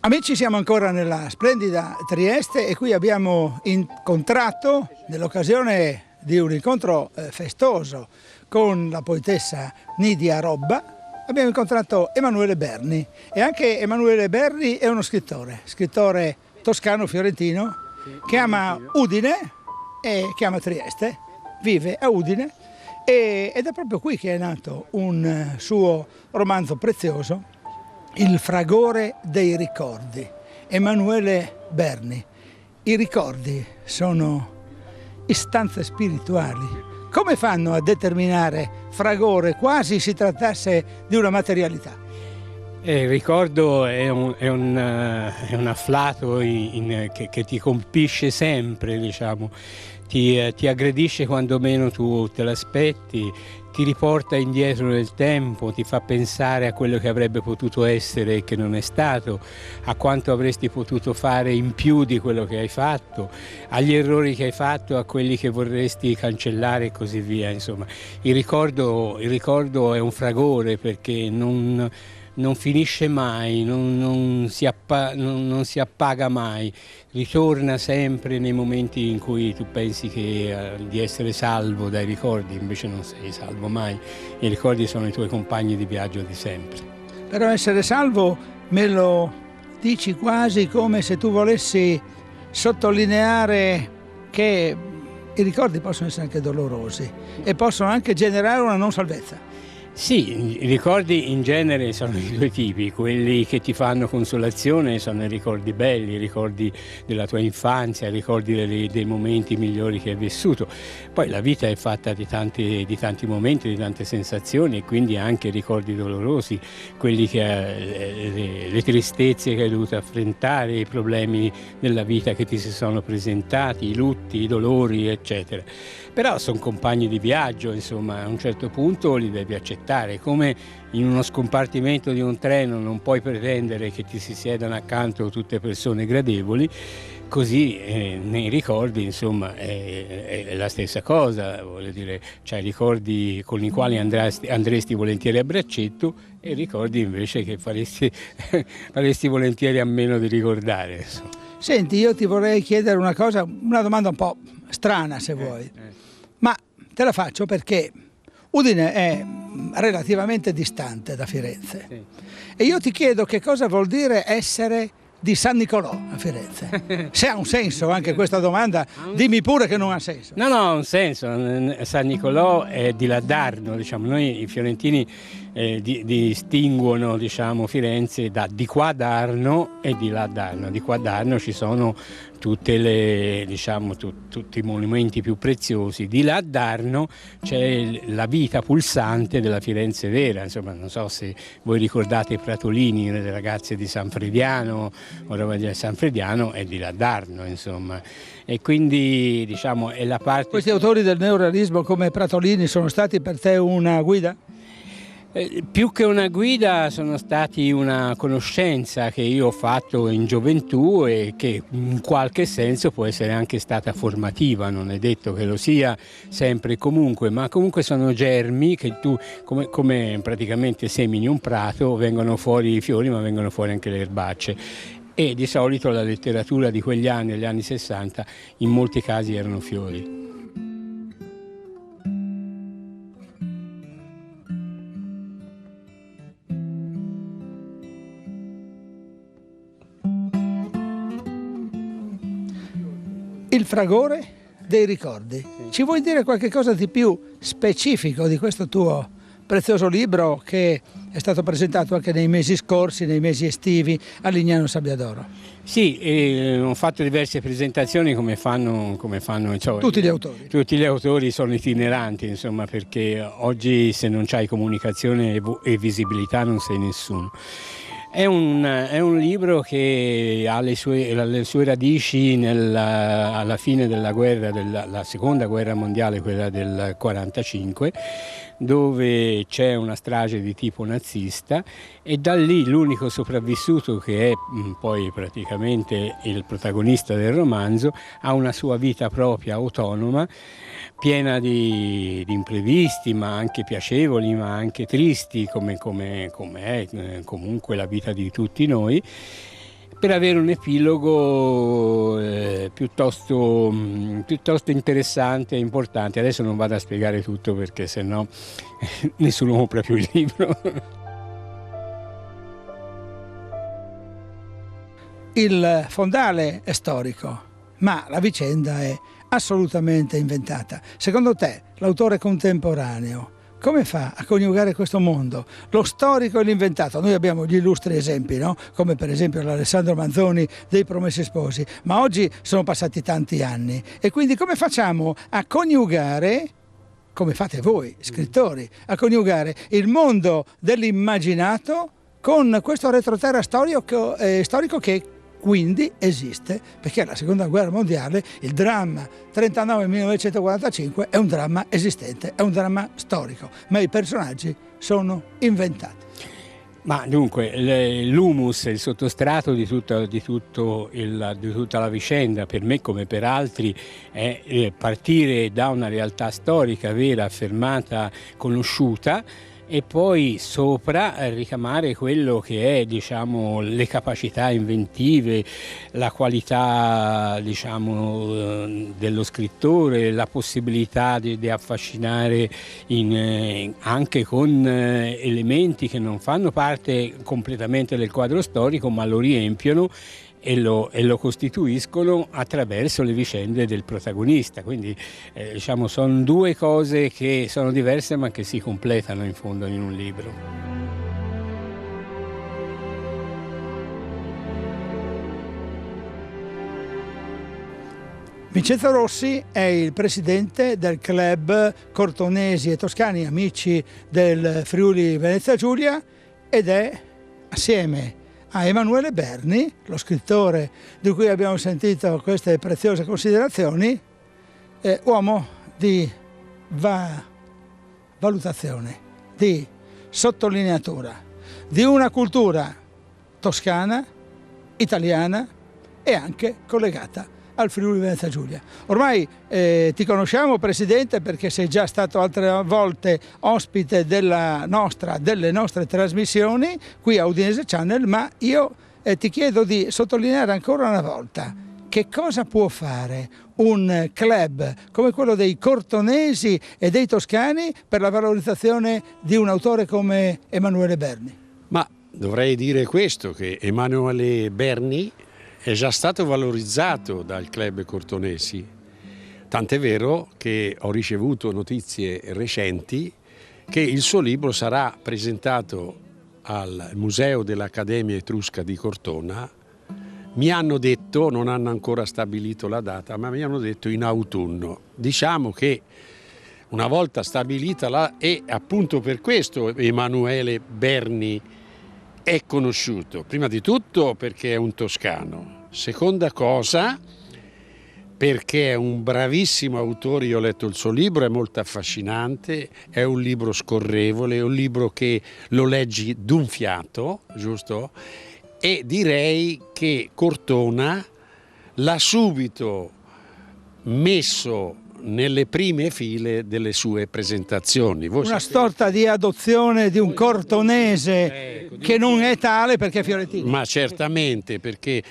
Amici, siamo ancora nella splendida Trieste e qui abbiamo incontrato, nell'occasione di un incontro festoso con la poetessa Nidia Robba, abbiamo incontrato Emanuele Berni. E anche Emanuele Berni è uno scrittore toscano-fiorentino che ama Udine e che ama Trieste, vive a Udine ed è proprio qui che è nato un suo romanzo prezioso, Il fragore dei ricordi. Emanuele Berni. I ricordi sono istanze spirituali. Come fanno a determinare fragore, quasi si trattasse di una materialità? Il ricordo è un afflato che ti colpisce sempre, diciamo. Ti aggredisce quando meno tu te l'aspetti, ti riporta indietro nel tempo, ti fa pensare a quello che avrebbe potuto essere e che non è stato, a quanto avresti potuto fare in più di quello che hai fatto, agli errori che hai fatto, a quelli che vorresti cancellare e così via. Insomma, il ricordo è un fragore perché non finisce mai, non si appaga mai, ritorna sempre nei momenti in cui tu pensi di essere salvo dai ricordi, invece non sei salvo mai. I ricordi sono i tuoi compagni di viaggio di sempre. Però essere salvo me lo dici quasi come se tu volessi sottolineare che i ricordi possono essere anche dolorosi e possono anche generare una non salvezza. Sì, i ricordi in genere sono di due tipi, quelli che ti fanno consolazione sono i ricordi belli, i ricordi della tua infanzia, i ricordi dei momenti migliori che hai vissuto. Poi la vita è fatta di tanti momenti, di tante sensazioni e quindi anche ricordi dolorosi, quelli le tristezze che hai dovuto affrontare, i problemi della vita che ti si sono presentati, i lutti, i dolori, eccetera. Però sono compagni di viaggio, insomma, a un certo punto li devi accettare, come in uno scompartimento di un treno non puoi pretendere che ti si siedano accanto tutte persone gradevoli, così nei ricordi, insomma, è la stessa cosa, voglio dire, c'hai ricordi con i quali andresti volentieri a braccetto e ricordi invece che faresti volentieri a meno di ricordare. Insomma. Senti, io ti vorrei chiedere una domanda un po' strana se vuoi. Ma te la faccio perché Udine è relativamente distante da Firenze. Sì. E io ti chiedo che cosa vuol dire essere di San Nicolò a Firenze. Se ha un senso anche questa domanda, dimmi pure che non ha senso. No, ha un senso. San Nicolò è di Ladarno, diciamo. Noi i fiorentini distinguono, diciamo, Firenze di qua d'Arno e di là d'Arno. Di qua d'Arno ci sono tutti i monumenti più preziosi. Di là d'Arno c'è la vita pulsante della Firenze vera. Insomma, non so se voi ricordate i Pratolini, le ragazze di San Frediano, San Frediano è di là d'Arno, insomma. E quindi, diciamo, è la parte... Questi autori del neorealismo come Pratolini sono stati per te una guida? Più che una guida sono stati una conoscenza che io ho fatto in gioventù e che in qualche senso può essere anche stata formativa, non è detto che lo sia sempre e comunque, ma comunque sono germi che tu, come praticamente semini un prato, vengono fuori i fiori ma vengono fuori anche le erbacce. E di solito la letteratura di quegli anni, gli anni 60, in molti casi erano fiori. Il fragore dei ricordi. Ci vuoi dire qualche cosa di più specifico di questo tuo prezioso libro che è stato presentato anche nei mesi scorsi, nei mesi estivi a Lignano Sabbiadoro? Sì, ho fatto diverse presentazioni come fanno tutti gli autori. Tutti gli autori sono itineranti, insomma, perché oggi se non c'hai comunicazione e visibilità non sei nessuno. È un libro che ha le sue radici alla fine della guerra, la seconda guerra mondiale, quella del 45, dove c'è una strage di tipo nazista e da lì l'unico sopravvissuto, che è poi praticamente il protagonista del romanzo, ha una sua vita propria, autonoma, piena di imprevisti, ma anche piacevoli, ma anche tristi, come è comunque la vita di tutti noi. per avere un epilogo piuttosto interessante e importante. Adesso non vado a spiegare tutto perché sennò nessuno compra più il libro. Il fondale è storico, ma la vicenda è assolutamente inventata. Secondo te, l'autore contemporaneo come fa a coniugare questo mondo, lo storico e l'inventato? Noi abbiamo gli illustri esempi, no? Come per esempio l'Alessandro Manzoni dei Promessi Sposi, ma oggi sono passati tanti anni e quindi come facciamo a coniugare, come fate voi scrittori, a coniugare il mondo dell'immaginato con questo retroterra storico che quindi esiste, perché la seconda guerra mondiale, il dramma 39-1945 è un dramma esistente, è un dramma storico, ma i personaggi sono inventati. Ma dunque, l'humus, il sottostrato di tutta la vicenda, per me come per altri, è partire da una realtà storica vera, affermata, conosciuta, e poi sopra ricamare quello che è, diciamo, le capacità inventive, la qualità, diciamo, dello scrittore, la possibilità di affascinare anche con elementi che non fanno parte completamente del quadro storico, ma lo riempiono e lo costituiscono attraverso le vicende del protagonista. Quindi diciamo, sono due cose che sono diverse ma che si completano in fondo in un libro. Vincenzo Rossi è il presidente del club Cortonesi e Toscani, amici del Friuli Venezia Giulia, ed è assieme a Emanuele Berni, lo scrittore di cui abbiamo sentito queste preziose considerazioni, uomo di valutazione, di sottolineatura, di una cultura toscana, italiana e anche collegata al Friuli Venezia Giulia. Ormai ti conosciamo, Presidente, perché sei già stato altre volte ospite delle nostre trasmissioni qui a Udinese Channel, ma io ti chiedo di sottolineare ancora una volta che cosa può fare un club come quello dei Cortonesi e dei Toscani per la valorizzazione di un autore come Emanuele Berni. Ma dovrei dire questo, che Emanuele Berni è già stato valorizzato dal club Cortonesi, tant'è vero che ho ricevuto notizie recenti che il suo libro sarà presentato al Museo dell'Accademia Etrusca di Cortona. Mi hanno detto, non hanno ancora stabilito la data, ma mi hanno detto in autunno. Diciamo che una volta stabilita e appunto per questo Emanuele Berni è conosciuto, prima di tutto perché è un toscano. Seconda cosa, perché è un bravissimo autore, io ho letto il suo libro, è molto affascinante, è un libro scorrevole, è un libro che lo leggi d'un fiato, giusto? E direi che Cortona l'ha subito messo nelle prime file delle sue presentazioni. Una sorta di adozione di un cortonese che non è tale perché è fiorentino. Ma certamente, perché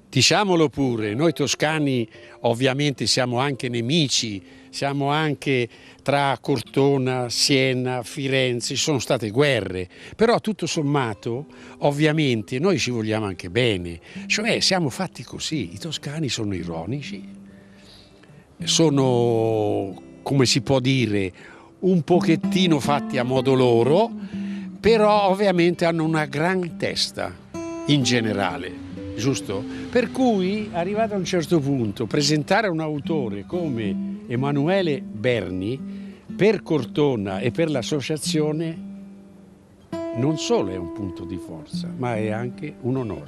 diciamolo pure, noi toscani ovviamente siamo anche nemici, siamo anche tra Cortona, Siena, Firenze, ci sono state guerre, però tutto sommato ovviamente noi ci vogliamo anche bene, cioè siamo fatti così, i toscani sono ironici, sono, come si può dire, un pochettino fatti a modo loro, però ovviamente hanno una gran testa in generale, giusto? Per cui, arrivato a un certo punto, presentare un autore come Emanuele Berni per Cortona e per l'associazione non solo è un punto di forza, ma è anche un onore.